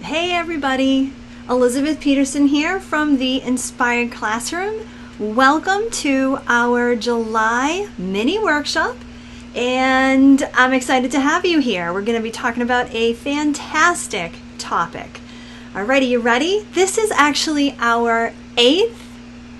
Hey everybody, Elizabeth Peterson here from the Inspired Classroom. Welcome to our July mini workshop, and I'm excited to have you here. We're going to be talking about a fantastic topic. Alrighty, you ready? This is actually our 8th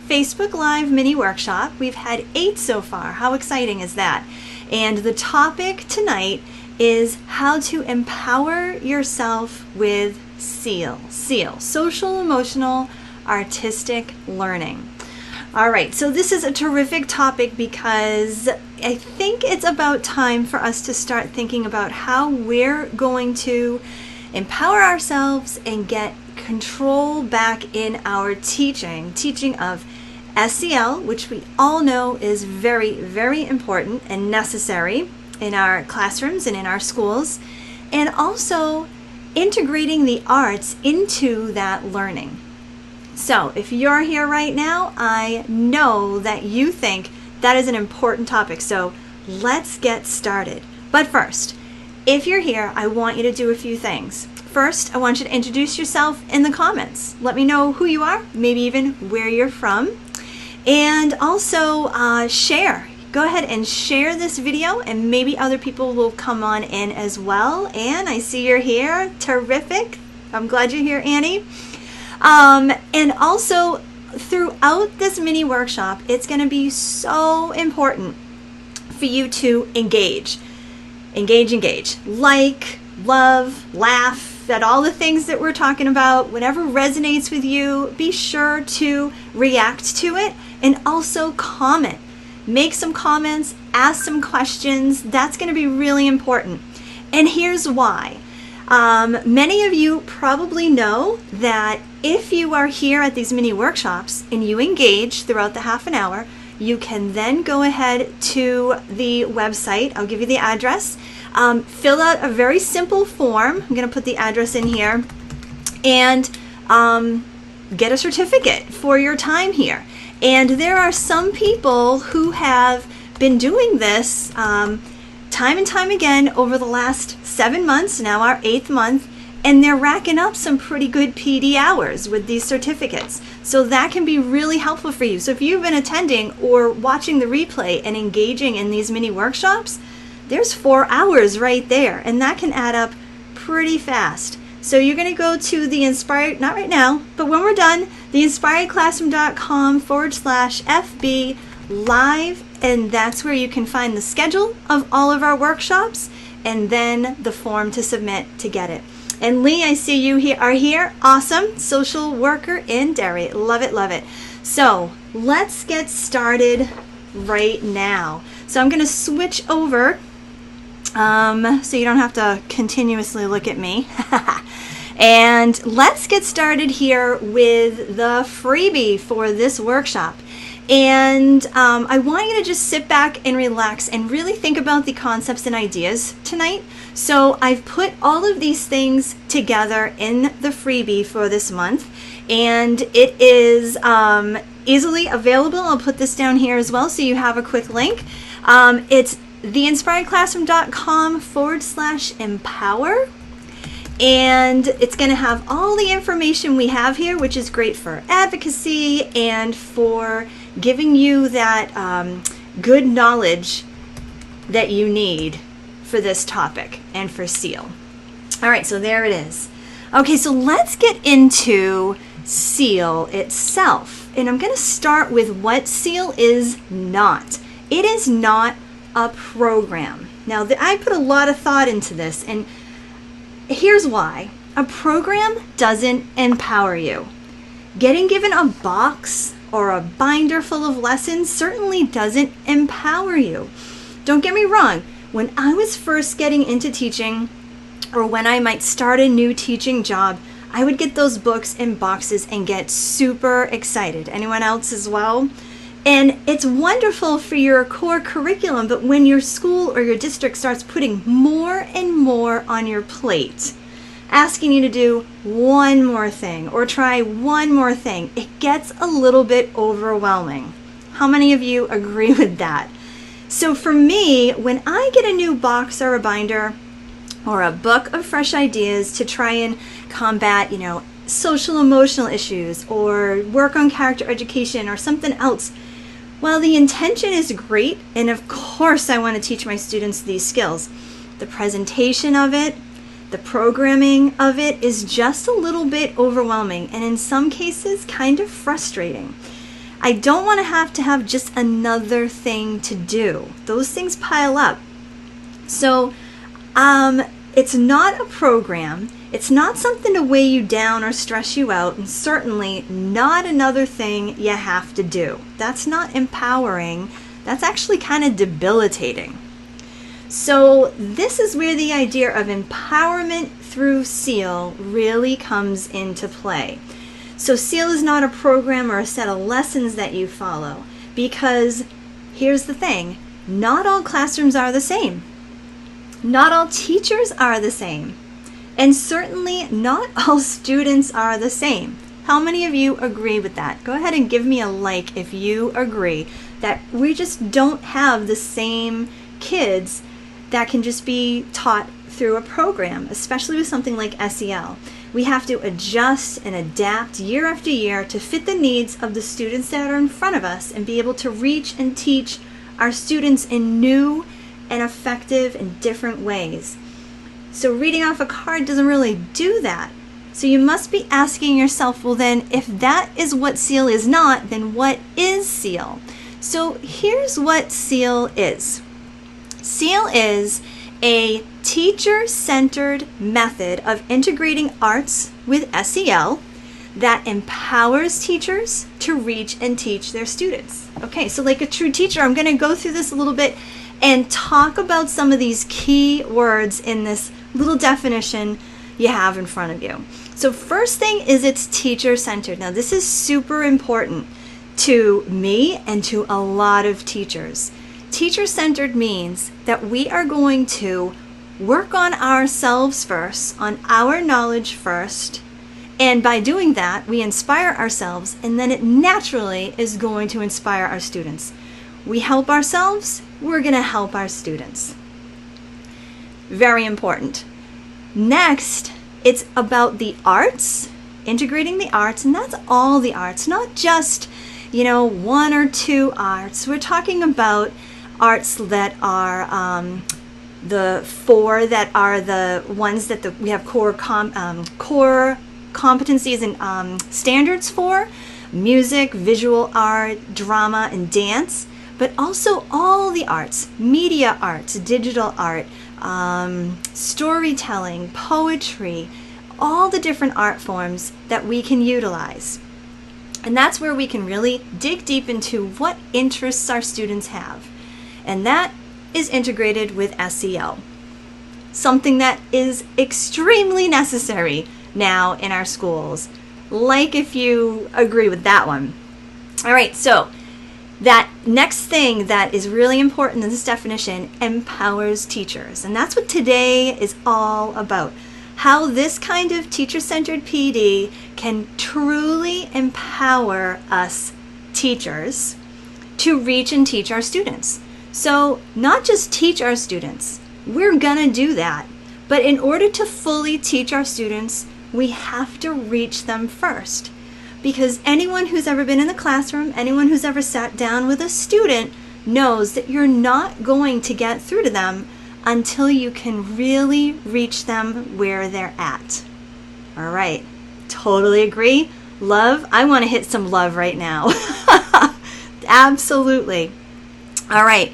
Facebook Live mini workshop. We've had 8 so far. How exciting is that? And the topic tonight is how to empower yourself with SEAL, social, emotional, artistic learning. All right, so this is a terrific topic because I think it's about time for us to start thinking about how we're going to empower ourselves and get control back in our teaching of SEL, which we all know is very, very important and necessary in our classrooms and in our schools, and also integrating the arts into that learning. So if you're here right now, I know that you think that is an important topic, so let's get started. But first, if you're here, I want you to do a few things. First, I want you to introduce yourself in the comments. Let me know who you are, maybe even where you're from, and also share. Go ahead and share this video and maybe other people will come on in as well. Anne, I see you're here. Terrific. I'm glad you're here, Annie. And also throughout this mini workshop, it's going to be so important for you to engage. Engage. Like, love, laugh, at all the things that we're talking about. Whatever resonates with you, be sure to react to it and also comment. Make some comments, ask some questions. That's going to be really important. And here's why. Many of you probably know that if you are here at these mini workshops and you engage throughout the half an hour, you can then go ahead to the website. I'll give you the address. Fill out a very simple form. I'm going to put the address in here and get a certificate for your time here. And there are some people who have been doing this time and time again over the last 7 months, now our 8th month, and they're racking up some pretty good PD hours with these certificates. So that can be really helpful for you. So if you've been attending or watching the replay and engaging in these mini workshops, there's 4 hours right there, and that can add up pretty fast. So you're going to go to the Inspired, not right now, but when we're done, theinspiredclassroom.com/FB live, and that's where you can find the schedule of all of our workshops and then the form to submit to get it. And Lee, I see you are here. Awesome. Social worker in Derry. Love it, love it. So let's get started right now. So I'm going to switch over so you don't have to continuously look at me. And let's get started here with the freebie for this workshop. And I want you to just sit back and relax and really think about the concepts and ideas tonight. So I've put all of these things together in the freebie for this month, and it is easily available. I'll put this down here as well so you have a quick link. It's theinspiredclassroom.com/empower. And it's going to have all the information we have here, which is great for advocacy and for giving you that good knowledge that you need for this topic and for SEAL. All right, so there it is. Okay, so let's get into SEAL itself. And I'm going to start with what SEAL is not. It is not a program. Now, I put a lot of thought into this, and here's why. A program doesn't empower you. Getting given a box or a binder full of lessons certainly doesn't empower you. Don't get me wrong. When I was first getting into teaching, or when I might start a new teaching job, I would get those books in boxes and get super excited. Anyone else as well? And it's wonderful for your core curriculum, but when your school or your district starts putting more and more on your plate, asking you to do one more thing or try one more thing, it gets a little bit overwhelming. How many of you agree with that? So for me, when I get a new box or a binder, or a book of fresh ideas to try and combat, social emotional issues or work on character education or something else. While the intention is great, and of course I want to teach my students these skills, the presentation of it, the programming of it is just a little bit overwhelming and in some cases kind of frustrating. I don't want to have just another thing to do. Those things pile up. So it's not a program. It's not something to weigh you down or stress you out, and certainly not another thing you have to do. That's not empowering. That's actually kind of debilitating. So this is where the idea of empowerment through SEAL really comes into play. So SEAL is not a program or a set of lessons that you follow, because here's the thing, not all classrooms are the same. Not all teachers are the same. And certainly not all students are the same. How many of you agree with that? Go ahead and give me a like if you agree that we just don't have the same kids that can just be taught through a program, especially with something like SEL. We have to adjust and adapt year after year to fit the needs of the students that are in front of us and be able to reach and teach our students in new and effective and different ways. So reading off a card doesn't really do that. So you must be asking yourself, well then, if that is what SEAL is not, then what is SEAL? So here's what SEAL is. SEAL is a teacher-centered method of integrating arts with SEL that empowers teachers to reach and teach their students. Okay, so like a true teacher, I'm going to go through this a little bit and talk about some of these key words in this little definition you have in front of you. So first thing is it's teacher-centered. Now this is super important to me and to a lot of teachers. Teacher-centered means that we are going to work on ourselves first, on our knowledge first, and by doing that we inspire ourselves, and then it naturally is going to inspire our students. We help ourselves, we're going to help our students. Very important. Next, it's about the arts, integrating the arts, and that's all the arts, not just, one or two arts. We're talking about arts that are the four that are the ones that we have core competencies and standards for: music, visual art, drama, and dance. But also all the arts, media arts, digital art, storytelling, poetry, all the different art forms that we can utilize. And that's where we can really dig deep into what interests our students have. And that is integrated with SEL, something that is extremely necessary now in our schools, like if you agree with that one. All right, so that next thing that is really important in this definition, empowers teachers. And that's what today is all about. How this kind of teacher-centered PD can truly empower us teachers to reach and teach our students. So not just teach our students, we're gonna do that. But in order to fully teach our students, we have to reach them first. Because anyone who's ever been in the classroom, anyone who's ever sat down with a student knows that you're not going to get through to them until you can really reach them where they're at. All right, totally agree. Love, I want to hit some love right now. Absolutely. All right,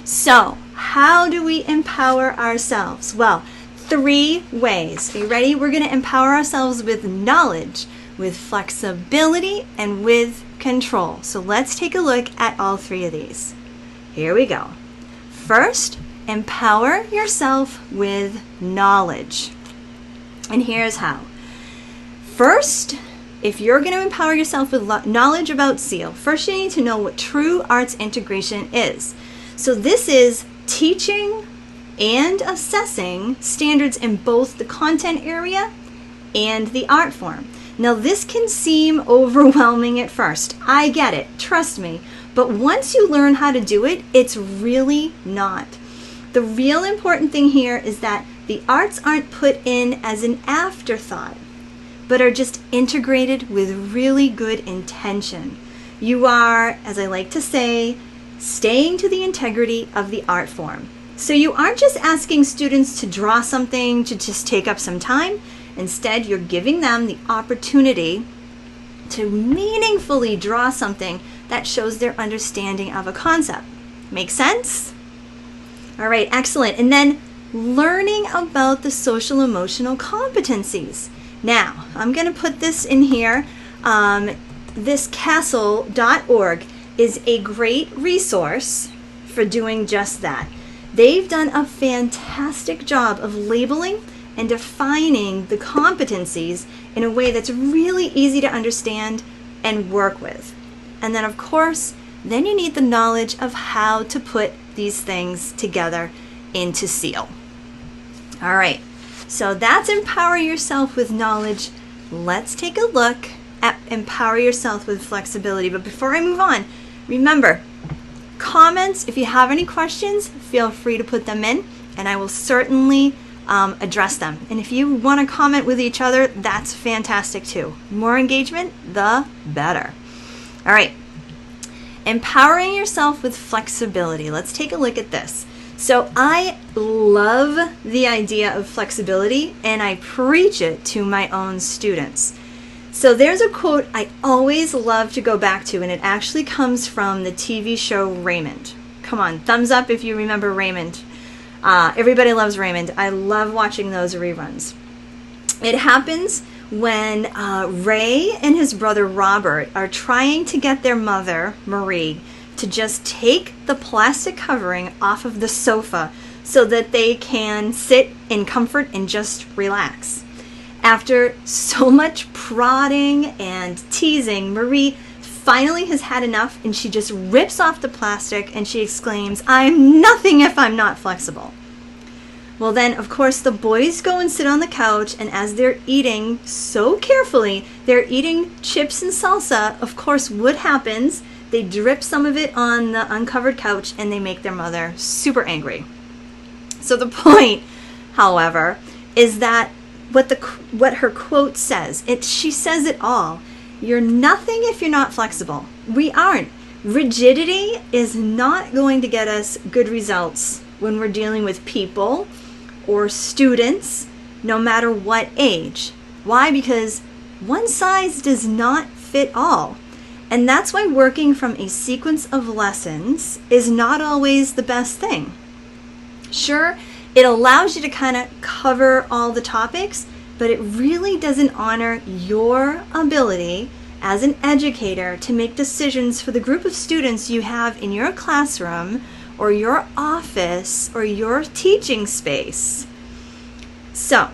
so how do we empower ourselves? Well, 3 ways. Are you ready? We're going to empower ourselves with knowledge, with flexibility, and with control. So let's take a look at all 3 of these. Here we go. First, empower yourself with knowledge. And here's how. First, if you're going to empower yourself with knowledge about SEAL, first you need to know what true arts integration is. So this is teaching and assessing standards in both the content area and the art form. Now this can seem overwhelming at first. I get it, trust me. But once you learn how to do it, it's really not. The real important thing here is that The arts aren't put in as an afterthought, but are just integrated with really good intention. You are, as I like to say, staying to the integrity of the art form. So you aren't just asking students to draw something to just take up some time. Instead, you're giving them the opportunity to meaningfully draw something that shows their understanding of a concept. Make sense? All right, excellent. And then learning about the social emotional competencies. Now, I'm going to put this in here. This castle.org is a great resource for doing just that. They've done a fantastic job of labeling and defining the competencies in a way that's really easy to understand and work with. And then, of course, then you need the knowledge of how to put these things together into SEAL. All right, so that's empower yourself with knowledge. Let's take a look at empower yourself with flexibility. But before I move on, remember, comments, if you have any questions, feel free to put them in, and I will certainly address them. And if you want to comment with each other, that's fantastic too. More engagement, the better. All right. Empowering yourself with flexibility. Let's take a look at this. So I love the idea of flexibility, and I preach it to my own students. So there's a quote I always love to go back to, and it actually comes from the TV show Raymond. Come on, thumbs up if you remember Raymond. Everybody loves Raymond. I love watching those reruns. It happens when Ray and his brother Robert are trying to get their mother, Marie, to just take the plastic covering off of the sofa so that they can sit in comfort and just relax. After so much prodding and teasing, Marie finally has had enough, and she just rips off the plastic and she exclaims, "I'm nothing if I'm not flexible." Well then, of course, the boys go and sit on the couch, and as they're eating so carefully, they're eating chips and salsa. Of course, what happens? They drip some of it on the uncovered couch, and they make their mother super angry. So the point, however, is that what her quote says, she says it all. You're nothing if you're not flexible. We aren't. Rigidity is not going to get us good results when we're dealing with people or students, no matter what age. Why? Because one size does not fit all. And that's why working from a sequence of lessons is not always the best thing. Sure, it allows you to kind of cover all the topics, but it really doesn't honor your ability as an educator to make decisions for the group of students you have in your classroom or your office or your teaching space. So,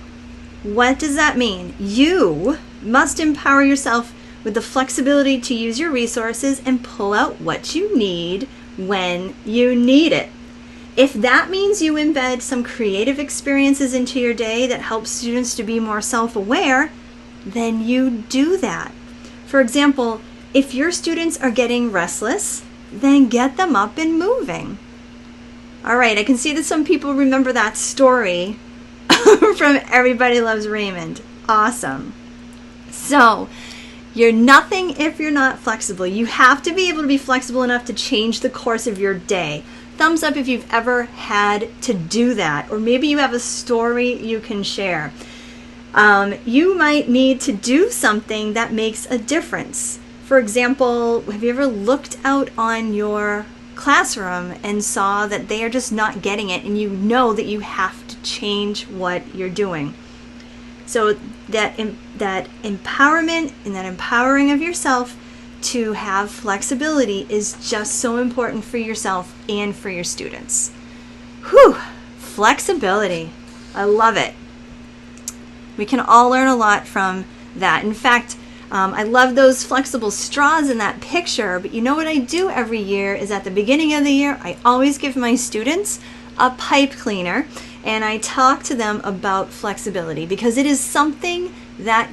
what does that mean? You must empower yourself with the flexibility to use your resources and pull out what you need when you need it. If that means you embed some creative experiences into your day that help students to be more self-aware, then you do that. For example, if your students are getting restless, then get them up and moving. All right, I can see that some people remember that story from Everybody Loves Raymond. Awesome. So, you're nothing if you're not flexible. You have to be able to be flexible enough to change the course of your day. Thumbs up if you've ever had to do that, or maybe you have a story you can share. You might need to do something that makes a difference. For example, have you ever looked out on your classroom and saw that they are just not getting it, and you know that you have to change what you're doing? So that empowerment and that empowering of yourself to have flexibility is just so important for yourself and for your students. Whew, flexibility. I love it. We can all learn a lot from that. In fact, I love those flexible straws in that picture, but you know what I do every year is at the beginning of the year, I always give my students a pipe cleaner, and I talk to them about flexibility because it is something that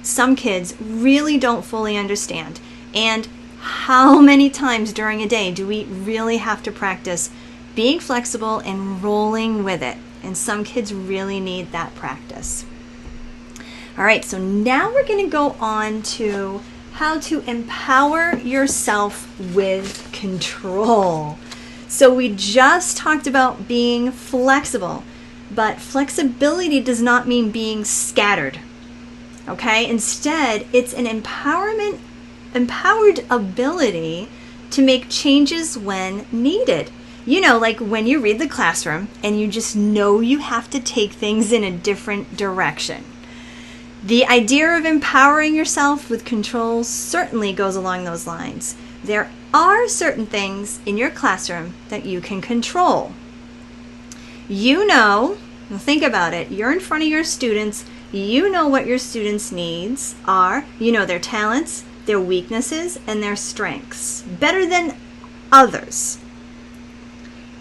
some kids really don't fully understand. And how many times during a day do we really have to practice being flexible and rolling with it? And some kids really need that practice. All right, so now we're going to go on to how to empower yourself with control. So we just talked about being flexible, but flexibility does not mean being scattered. Okay? Instead, it's an empowered ability to make changes when needed. You know, like when you read the classroom and you just know you have to take things in a different direction. The idea of empowering yourself with control certainly goes along those lines. There are certain things in your classroom that you can control. You know, think about it, you're in front of your students, you know what your students' needs are, you know their talents, their weaknesses, and their strengths better than others.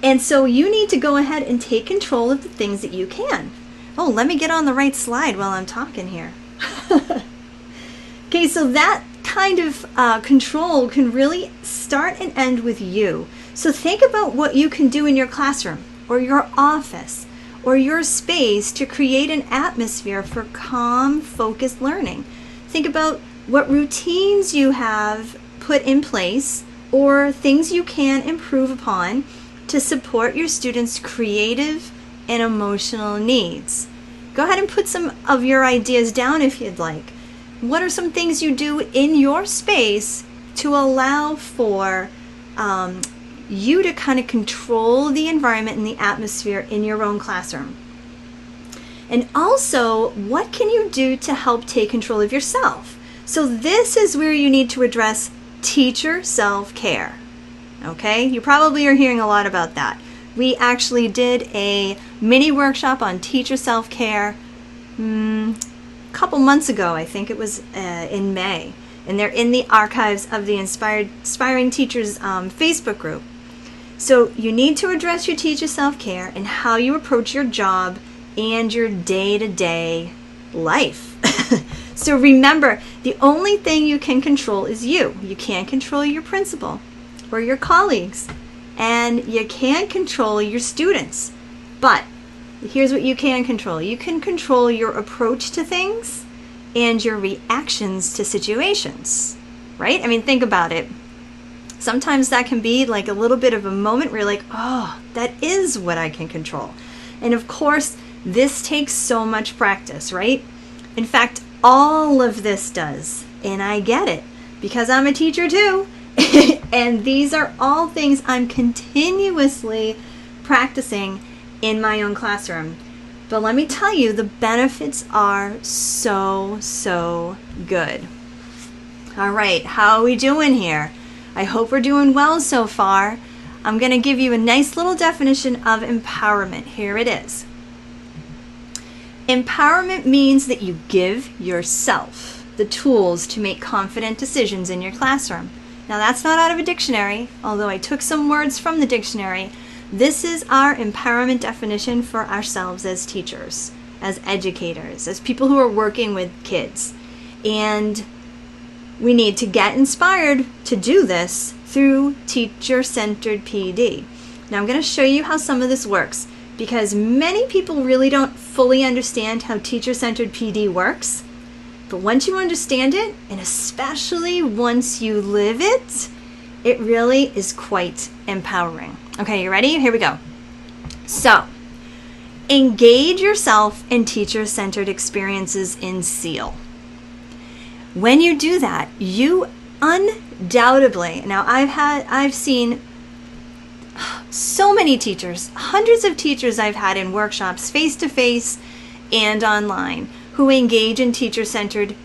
And so you need to go ahead and take control of the things that you can. Oh, let me get on the right slide while I'm talking here. Okay, so that kind of control can really start and end with you. So think about what you can do in your classroom or your office or your space to create an atmosphere for calm, focused learning. Think about what routines you have put in place or things you can improve upon to support your students' creative and emotional needs. Go ahead and put some of your ideas down if you'd like. What are some things you do in your space to allow for you to kind of control the environment and the atmosphere in your own classroom? And also, what can you do to help take control of yourself? So this is where you need to address teacher self-care. Okay, you probably are hearing a lot about that. We actually did a mini workshop on teacher self-care a couple months ago. I think it was in May. And they're in the archives of the Inspiring Teachers Facebook group. So you need to address your teacher self-care and how you approach your job and your day-to-day life. So remember, the only thing you can control is you. You can't control your principal or your colleagues, and you can't control your students. But here's what you can control. You can control your approach to things and your reactions to situations, right? I mean, think about it. Sometimes that can be like a little bit of a moment where you're like, oh, that is what I can control. And of course, this takes so much practice, right? In fact, all of this does, and I get it because I'm a teacher too. And these are all things I'm continuously practicing in my own classroom. But let me tell you, the benefits are so good. All right, how are we doing here? I hope we're doing well so far. I'm going to give you a nice little definition of empowerment. Here it is. Empowerment means that you give yourself the tools to make confident decisions in your classroom. Now that's not out of a dictionary, although I took some words from the dictionary. This is our empowerment definition for ourselves as teachers, as educators, as people who are working with kids. And we need to get inspired to do this through teacher-centered PD. Now I'm going to show you how some of this works, because many people really don't fully understand how teacher-centered PD works. But once you understand it, and especially once you live it, it really is quite empowering. Okay, you ready? Here we go. So, engage yourself in teacher-centered experiences in SEAL. When you do that, you undoubtedly, now I've seen so many teachers, hundreds of teachers I've had in workshops, face-to-face and online, who engage in teacher-centered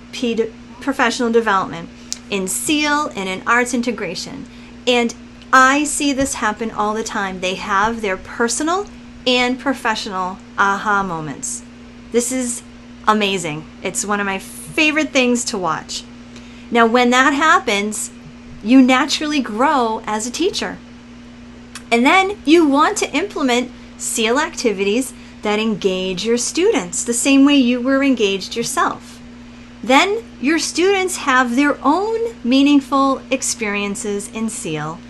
professional development, in SEAL and in arts integration. And I see this happen all the time. They have their personal and professional aha moments. This is amazing. It's one of my favorite things to watch. Now, when that happens, you naturally grow as a teacher. And then you want to implement SEAL activities that engage your students the same way you were engaged yourself. Then your students have their own meaningful experiences in SEAL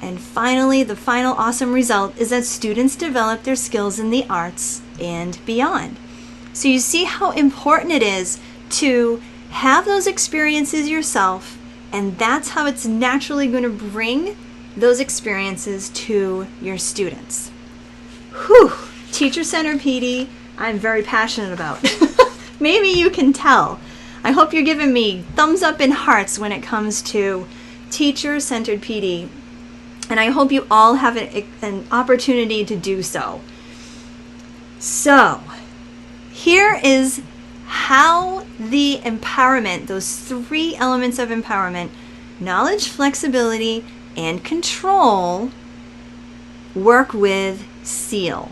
And finally, the final awesome result is that students develop their skills in the arts and beyond. So you see how important it is to have those experiences yourself, and that's how it's naturally going to bring those experiences to your students. Whew! Teacher-centered PD, I'm very passionate about. Maybe you can tell. I hope you're giving me thumbs up and hearts when it comes to teacher-centered PD. And I hope you all have an opportunity to do so. So, here is how the empowerment, those 3 elements of empowerment, knowledge, flexibility, and control, work with SEAL.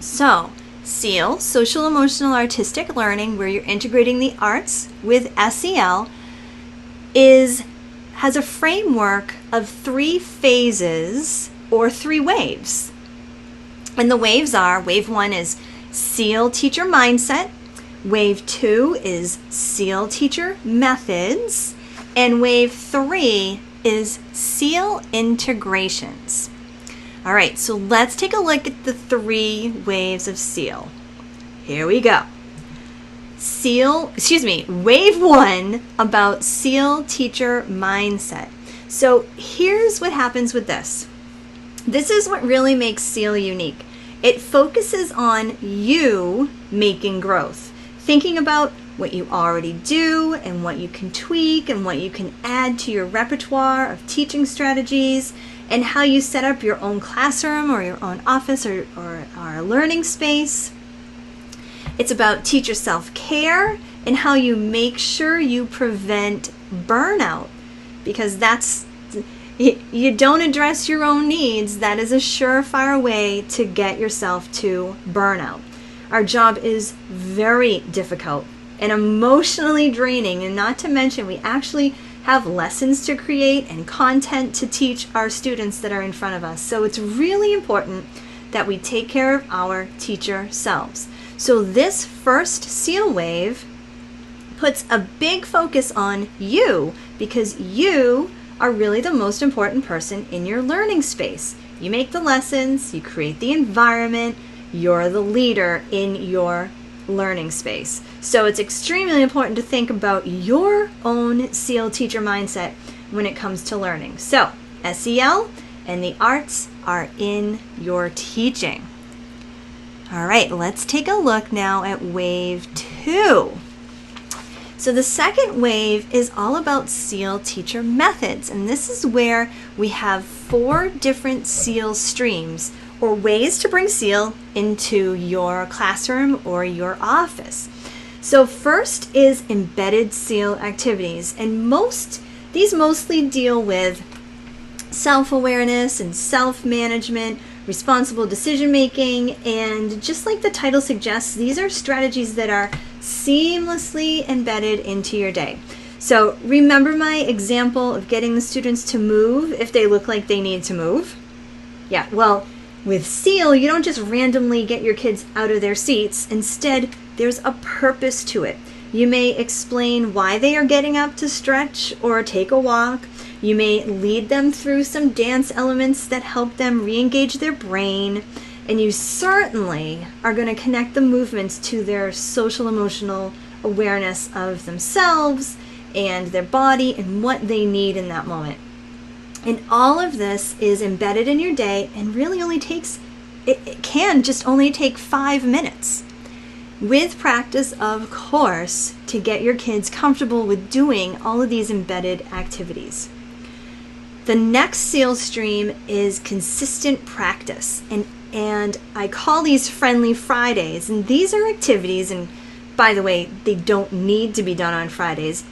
So, SEAL, Social Emotional Artistic Learning, where you're integrating the arts with SEL, has a framework of 3 phases or 3 waves. And the waves are, wave 1 is SEAL teacher mindset, wave 2 is SEAL teacher methods, and wave 3 is SEAL integrations. All right, so let's take a look at the 3 waves of SEAL. Here we go. Wave 1 about SEAL teacher mindset. So here's what happens with this. This is what really makes SEAL unique. It focuses on you making growth, thinking about what you already do and what you can tweak and what you can add to your repertoire of teaching strategies, and how you set up your own classroom or your own office or learning space. It's about teacher self-care and how you make sure you prevent burnout, because you don't address your own needs, that is a surefire way to get yourself to burnout. Our job is very difficult and emotionally draining, and not to mention we actually have lessons to create and content to teach our students that are in front of us. So it's really important that we take care of our teacher selves. So this first SEAL wave puts a big focus on you, because you are really the most important person in your learning space. You make the lessons, you create the environment, you're the leader in your learning space. So it's extremely important to think about your own SEAL teacher mindset when it comes to learning. So SEL and the arts are in your teaching. All right, let's take a look now at wave 2. So the second wave is all about SEAL teacher methods, and this is where we have 4 different SEAL streams, or ways to bring SEAL into your classroom or your office. So first is embedded SEAL activities, and these mostly deal with self-awareness and self-management, responsible decision-making, and just like the title suggests, these are strategies that are seamlessly embedded into your day. So remember my example of getting the students to move if they look like they need to move? Yeah, well, with SEAL, you don't just randomly get your kids out of their seats. Instead, there's a purpose to it. You may explain why they are getting up to stretch or take a walk. You may lead them through some dance elements that help them re-engage their brain. And you certainly are going to connect the movements to their social emotional awareness of themselves and their body and what they need in that moment. And all of this is embedded in your day and really only takes, it can just only take 5 minutes. With practice, of course, to get your kids comfortable with doing all of these embedded activities. The next SEAL stream is consistent practice, and I call these Friendly Fridays, and these are activities, and by the way, they don't need to be done on Fridays.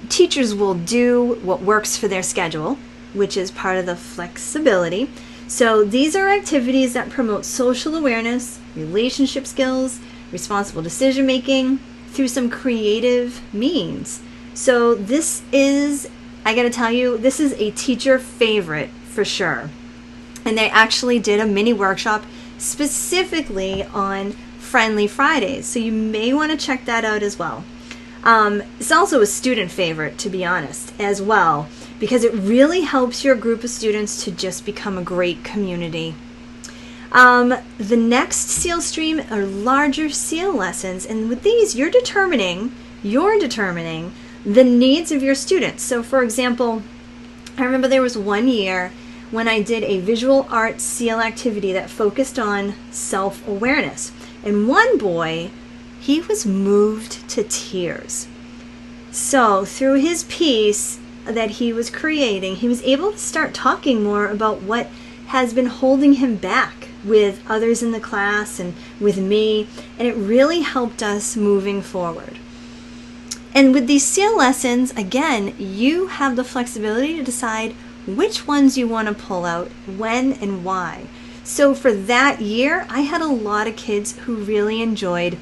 Teachers will do what works for their schedule, which is part of the flexibility. So these are activities that promote social awareness, relationship skills, responsible decision making through some creative means. So this is, I gotta tell you, this is a teacher favorite for sure. And they actually did a mini workshop specifically on Friendly Fridays. So you may want to check that out as well. It's also a student favorite, to be honest, as well. because it really helps your group of students to just become a great community. The next SEAL stream are larger SEAL lessons, and with these you're determining the needs of your students. So for example, I remember there was one year when I did a visual arts SEAL activity that focused on self-awareness, and one boy, he was moved to tears. So through his piece that he was creating, he was able to start talking more about what has been holding him back with others in the class and with me, and it really helped us moving forward. And with these SEAL lessons, again, you have the flexibility to decide which ones you want to pull out, when and why. So for that year, I had a lot of kids who really enjoyed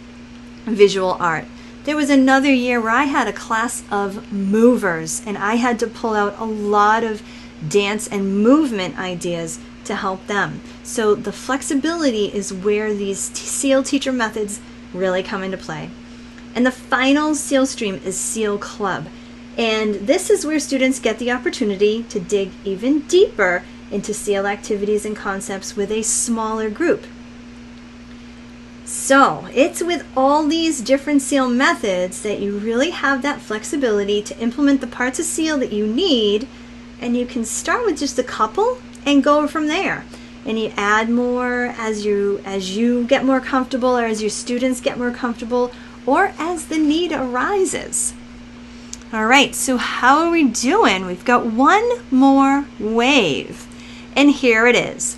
visual art. There was another year where I had a class of movers, and I had to pull out a lot of dance and movement ideas to help them. So the flexibility is where these SEAL teacher methods really come into play. And the final SEAL stream is SEAL Club. And this is where students get the opportunity to dig even deeper into SEAL activities and concepts with a smaller group. So it's with all these different SEAL methods that you really have that flexibility to implement the parts of SEAL that you need, and you can start with just a couple and go from there. And you add more as you get more comfortable, or as your students get more comfortable, or as the need arises. All right, so how are we doing? We've got one more wave, and here it is.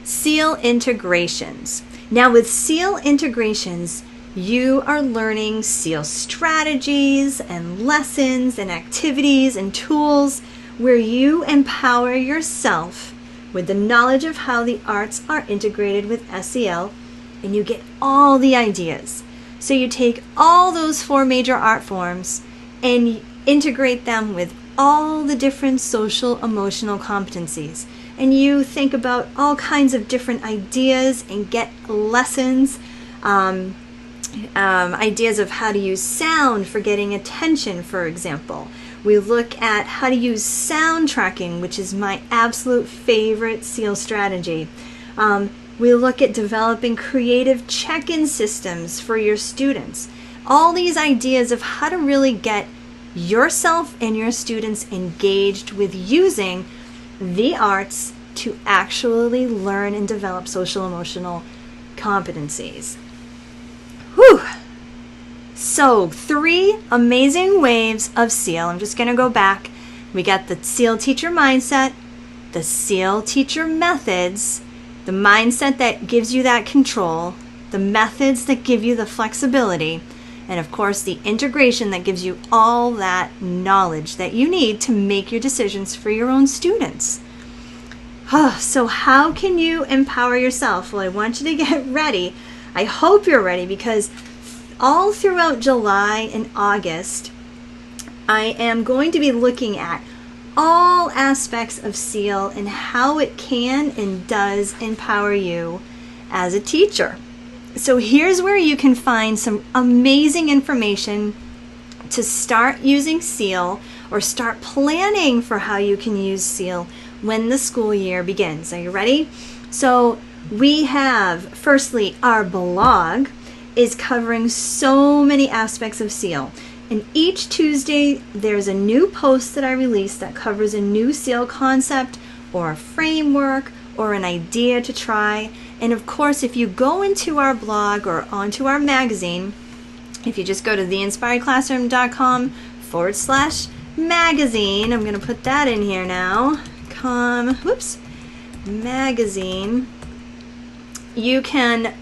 SEAL integrations. Now with SEAL integrations, you are learning SEAL strategies and lessons and activities and tools where you empower yourself with the knowledge of how the arts are integrated with SEL, and you get all the ideas. So you take all those 4 major art forms and integrate them with all the different social emotional competencies. And you think about all kinds of different ideas and get lessons, ideas of how to use sound for getting attention, for example. We look at how to use sound tracking, which is my absolute favorite SEAL strategy. We look at developing creative check-in systems for your students. All these ideas of how to really get yourself and your students engaged with using the arts to actually learn and develop social emotional competencies. Whew! So 3 amazing waves of SEAL. I'm just going to go back. We got the SEAL teacher mindset, the SEAL teacher methods, the mindset that gives you that control, the methods that give you the flexibility, and of course the integration that gives you all that knowledge that you need to make your decisions for your own students. So how can you empower yourself? Well, I want you to get ready. I hope you're ready, because all throughout July and August, I am going to be looking at all aspects of SEAL and how it can and does empower you as a teacher. So here's where you can find some amazing information to start using SEAL, or start planning for how you can use SEAL when the school year begins. Are you ready? So we have, firstly, our blog is covering so many aspects of SEAL. And each Tuesday, there's a new post that I release that covers a new SEAL concept or a framework or an idea to try. And of course, if you go into our blog or onto our magazine, if you just go to theinspiredclassroom.com/magazine, I'm going to put that in here now, magazine, you can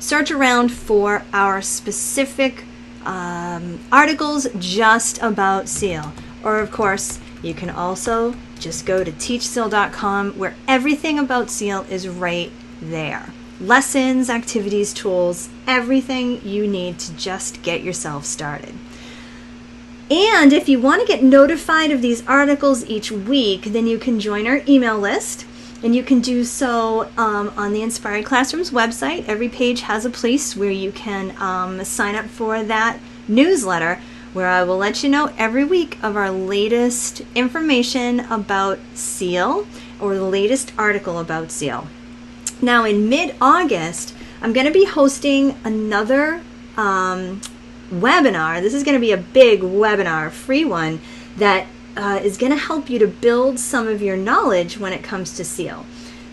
search around for our specific articles just about SEAL. Or of course, you can also just go to teachseal.com, where everything about SEAL is right there. Lessons, activities, tools, everything you need to just get yourself started. And if you want to get notified of these articles each week, then you can join our email list. And you can do so on the Inspired Classroom's website. Every page has a place where you can sign up for that newsletter, where I will let you know every week of our latest information about SEAL or the latest article about SEAL. Now in mid-August, I'm going to be hosting another webinar. This is going to be a big webinar, a free one, that is going to help you to build some of your knowledge when it comes to SEAL.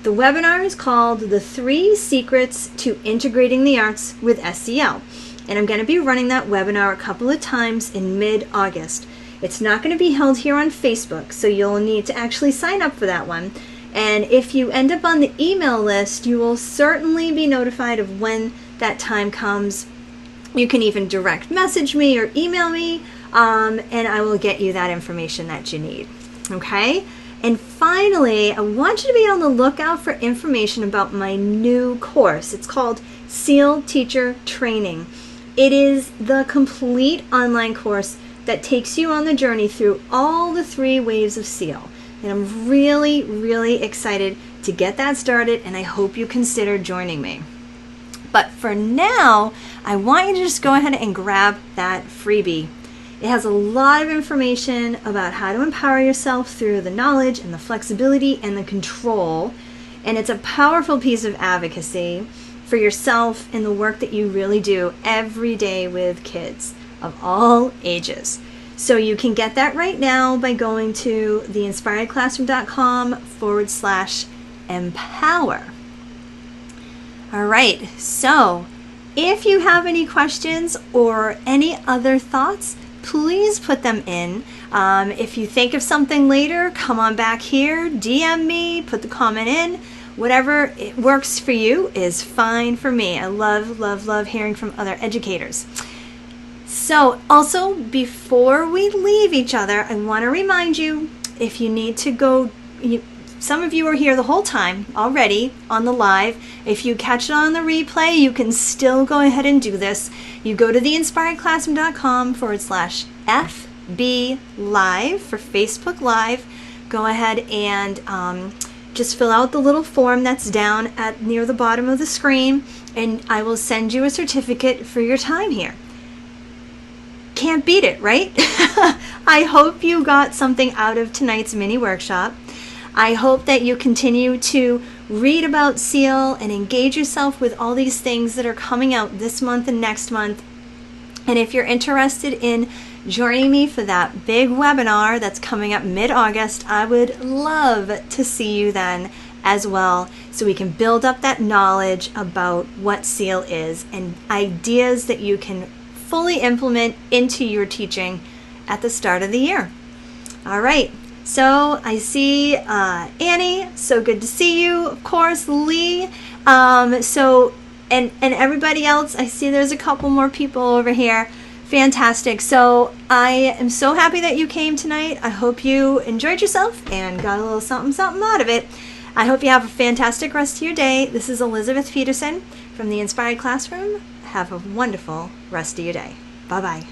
The webinar is called The 3 Secrets to Integrating the Arts with SEL. And I'm going to be running that webinar a couple of times in mid-August. It's not going to be held here on Facebook, so you'll need to actually sign up for that one. And if you end up on the email list, you will certainly be notified of when that time comes. You can even direct message me or email me, and I will get you that information that you need. Okay? And finally, I want you to be on the lookout for information about my new course. It's called SEAL Teacher Training. It is the complete online course that takes you on the journey through all the 3 waves of SEAL. And I'm really, really excited to get that started, and I hope you consider joining me. But for now, I want you to just go ahead and grab that freebie. It has a lot of information about how to empower yourself through the knowledge and the flexibility and the control. And it's a powerful piece of advocacy for yourself in the work that you really do every day with kids of all ages. So you can get that right now by going to theinspiredclassroom.com/empower. All right, so if you have any questions or any other thoughts, please put them in. If you think of something later, come on back here, DM me, put the comment in. Whatever it works for you is fine for me. I love, love, love hearing from other educators. So also, before we leave each other, I want to remind you, if you need to go, some of you are here the whole time already on the live. If you catch it on the replay, you can still go ahead and do this. You go to theinspiredclassroom.com/FB Live for Facebook Live. Go ahead and just fill out the little form that's down near the bottom of the screen, and I will send you a certificate for your time here. Can't beat it, right? I hope you got something out of tonight's mini workshop. I hope that you continue to read about SEAL and engage yourself with all these things that are coming out this month and next month. And if you're interested in joining me for that big webinar that's coming up mid-August, I would love to see you then as well, so we can build up that knowledge about what SEAL is and ideas that you can fully implement into your teaching at the start of the year. All right. So I see Annie, so good to see you. Of course, Lee. And everybody else, I see there's a couple more people over here. Fantastic. So I am so happy that you came tonight. I hope you enjoyed yourself and got a little something, something out of it. I hope you have a fantastic rest of your day. This is Elizabeth Peterson from the Inspired Classroom. Have a wonderful rest of your day. Bye-bye.